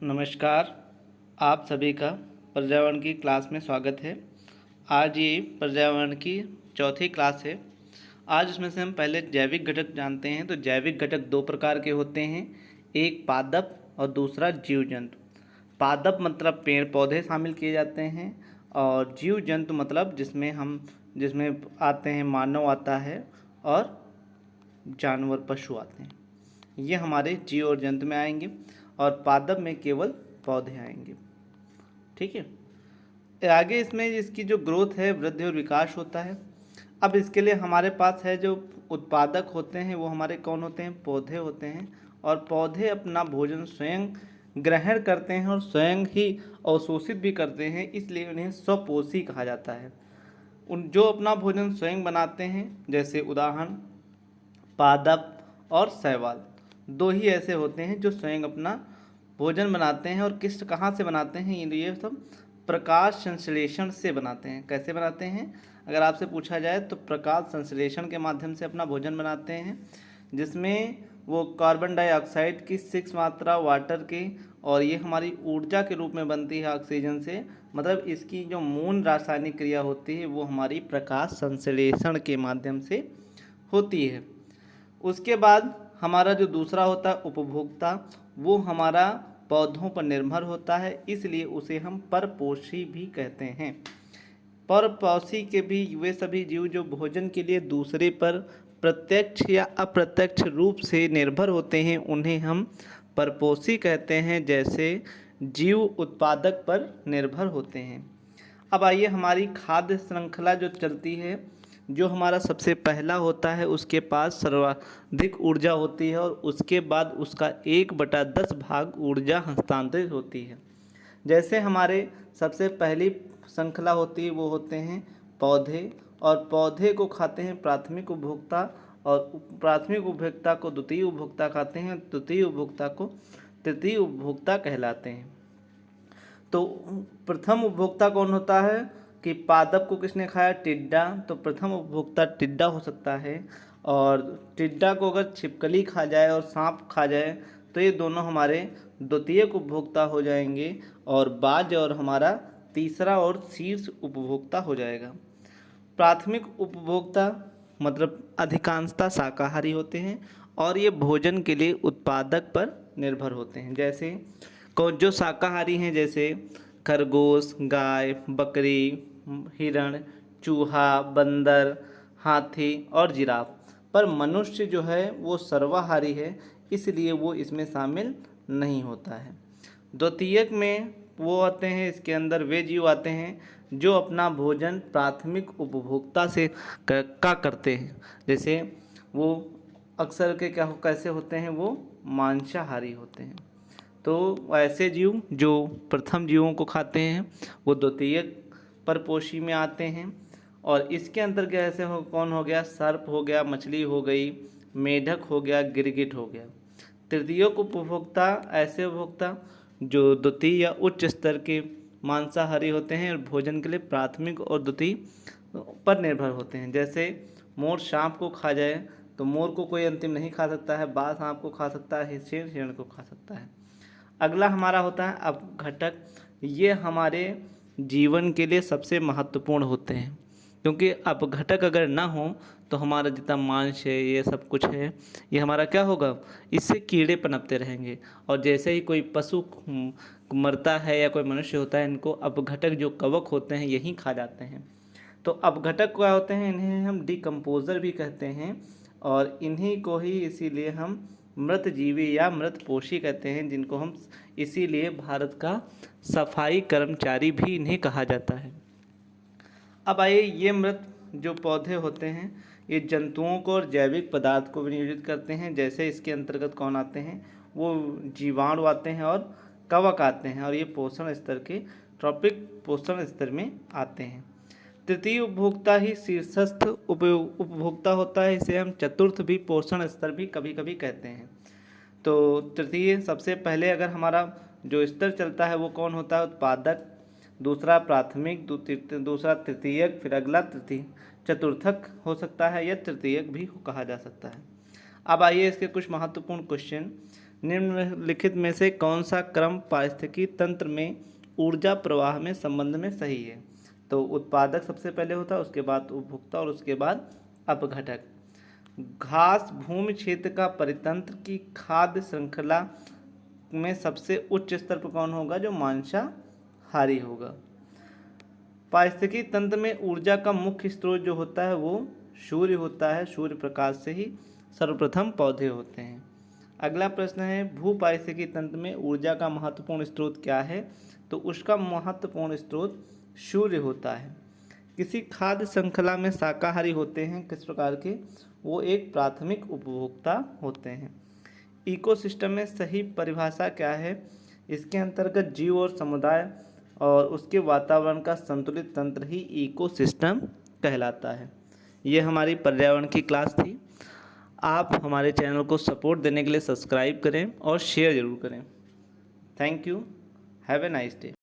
नमस्कार। आप सभी का पर्यावरण की क्लास में स्वागत है। आज ये पर्यावरण की चौथी क्लास है। आज इसमें से हम पहले जैविक घटक जानते हैं। तो जैविक घटक दो प्रकार के होते हैं, एक पादप और दूसरा जीव जंतु। पादप मतलब पेड़ पौधे शामिल किए जाते हैं, और जीव जंतु मतलब जिसमें आते हैं मानव आता है और जानवर पशु आते हैं। ये हमारे जीव और जंतु में आएंगे, और पादप में केवल पौधे आएंगे। ठीक है। आगे इसमें इसकी जो ग्रोथ है, वृद्धि और विकास होता है। अब इसके लिए हमारे पास है जो उत्पादक होते हैं, वो हमारे कौन होते हैं? पौधे होते हैं। और पौधे अपना भोजन स्वयं ग्रहण करते हैं और स्वयं ही अवशोषित भी करते हैं, इसलिए उन्हें स्वपोषी कहा जाता है। उन जो अपना भोजन स्वयं बनाते हैं, जैसे उदाहरण पादप और शैवाल, दो ही ऐसे होते हैं जो स्वयं अपना भोजन बनाते हैं। और किस कहाँ से बनाते हैं? ये सब प्रकाश संश्लेषण से बनाते हैं। कैसे बनाते हैं? अगर आपसे पूछा जाए तो प्रकाश संश्लेषण के माध्यम से अपना भोजन बनाते हैं, जिसमें वो कार्बन डाइऑक्साइड की 6 मात्रा वाटर की, और ये हमारी ऊर्जा के रूप में बनती है ऑक्सीजन से। मतलब इसकी जो मूल रासायनिक क्रिया होती है वो हमारी प्रकाश संश्लेषण के माध्यम से होती है। उसके बाद हमारा जो दूसरा होता है उपभोक्ता, वो हमारा पौधों पर निर्भर होता है, इसलिए उसे हम परपोषी भी कहते हैं। परपोषी के भी वे सभी जीव जो भोजन के लिए दूसरे पर प्रत्यक्ष या अप्रत्यक्ष रूप से निर्भर होते हैं, उन्हें हम परपोषी कहते हैं। जैसे जीव उत्पादक पर निर्भर होते हैं। अब आइए हमारी खाद्य श्रृंखला जो चलती है, जो हमारा सबसे पहला होता है उसके पास सर्वाधिक ऊर्जा होती है, और उसके बाद उसका 1/10 भाग ऊर्जा हस्तांतरित होती है। जैसे हमारे सबसे पहली श्रृंखला होती है वो होते हैं पौधे, और पौधे को खाते हैं प्राथमिक उपभोक्ता, और प्राथमिक उपभोक्ता को द्वितीय उपभोक्ता खाते हैं, द्वितीय उपभोक्ता को तृतीय उपभोक्ता कहलाते हैं। तो प्रथम उपभोक्ता कौन होता है? कि पादप को किसने खाया? टिड्डा। तो प्रथम उपभोक्ता टिड्डा हो सकता है। और टिड्डा को अगर छिपकली खा जाए और सांप खा जाए तो ये दोनों हमारे द्वितीय उपभोक्ता हो जाएंगे, और बाज और हमारा तीसरा और शीर्ष उपभोक्ता हो जाएगा। प्राथमिक उपभोक्ता मतलब अधिकांशतः शाकाहारी होते हैं, और ये भोजन के लिए उत्पादक पर निर्भर होते हैं। जैसे जो शाकाहारी हैं, जैसे खरगोश, गाय, बकरी, हिरण, चूहा, बंदर, हाथी और जिराफ। पर मनुष्य जो है वो सर्वाहारी है, इसलिए वो इसमें शामिल नहीं होता है। द्वितीयक में वो आते हैं, इसके अंदर वे जीव आते हैं जो अपना भोजन प्राथमिक उपभोक्ता से का करते हैं। जैसे वो अक्सर के क्या कैसे होते हैं? वो मांसाहारी होते हैं। तो ऐसे जीव जो प्रथम जीवों को खाते हैं वो द्वितीयक परपोषी में आते हैं। और इसके अंदर कैसे कौन हो गया? सर्प हो गया, मछली हो गई, मेढक हो गया, गिरगिट हो गया। तृतीयक उपभोक्ता ऐसे उपभोक्ता जो द्वितीय या उच्च स्तर के मांसाहारी होते हैं, और भोजन के लिए प्राथमिक और द्वितीय पर निर्भर होते हैं। जैसे मोर सांप को खा जाए तो मोर को कोई अंतिम नहीं खा सकता है, बाज सांप को खा सकता है, शेर हिरण को खा सकता है। अगला हमारा होता है अपघटक। ये हमारे जीवन के लिए सबसे महत्वपूर्ण होते हैं, क्योंकि अपघटक अगर ना हो तो हमारा जितना मांस है, ये सब कुछ है, ये हमारा क्या होगा? इससे कीड़े पनपते रहेंगे। और जैसे ही कोई पशु मरता है या कोई मनुष्य होता है, इनको अपघटक जो कवक होते हैं यही खा जाते हैं। तो अपघटक क्या होते हैं? इन्हें हम डिकम्पोज़र भी कहते हैं, और इन्हीं को ही इसीलिए हम मृतजीवी या मृतपोषी कहते हैं, जिनको हम इसीलिए भारत का सफाई कर्मचारी भी इन्हें कहा जाता है। अब आइए, ये मृत जो पौधे होते हैं ये जंतुओं को और जैविक पदार्थ को विनियोजित करते हैं। जैसे इसके अंतर्गत कौन आते हैं? वो जीवाणु आते हैं और कवक आते हैं, और ये पोषण स्तर के ट्रॉपिक पोषण स्तर में आते हैं। तृतीय उपभोक्ता ही शीर्षस्थ उपभोक्ता होता है, इसे हम चतुर्थ भी पोषण स्तर भी कभी कभी कहते हैं। तो तृतीय सबसे पहले अगर हमारा जो स्तर चलता है वो कौन होता है? उत्पादक, दूसरा प्राथमिक, दूसरा तृतीयक, फिर अगला तृतीय चतुर्थक हो सकता है, या तृतीयक भी कहा जा सकता है। अब आइए इसके कुछ महत्वपूर्ण क्वेश्चन। निम्नलिखित में से कौन सा क्रम पारिस्थितिकी तंत्र में ऊर्जा प्रवाह में संबंध में सही है? तो उत्पादक सबसे पहले होता है, उसके बाद उपभोक्ता और उसके बाद अपघटक। घास भूमि क्षेत्र का परितंत्र की खाद्य श्रृंखला में सबसे उच्च स्तर पर कौन होगा? जो मांसाहारी होगा। पारिस्थितिकी तंत्र में ऊर्जा का मुख्य स्रोत जो होता है वो सूर्य होता है। सूर्य प्रकाश से ही सर्वप्रथम पौधे होते हैं। अगला प्रश्न है, भू पारिस्थितिकी तंत्र में ऊर्जा का महत्वपूर्ण स्रोत क्या है? तो उसका महत्वपूर्ण स्रोत सूर्य होता है। किसी खाद्य श्रृंखला में शाकाहारी होते हैं, किस प्रकार के? वो एक प्राथमिक उपभोक्ता होते हैं। इकोसिस्टम में सही परिभाषा क्या है? इसके अंतर्गत जीव और समुदाय और उसके वातावरण का संतुलित तंत्र ही इकोसिस्टम कहलाता है। ये हमारी पर्यावरण की क्लास थी। आप हमारे चैनल को सपोर्ट देने के लिए सब्सक्राइब करें और शेयर ज़रूर करें। Thank you. Have a nice day.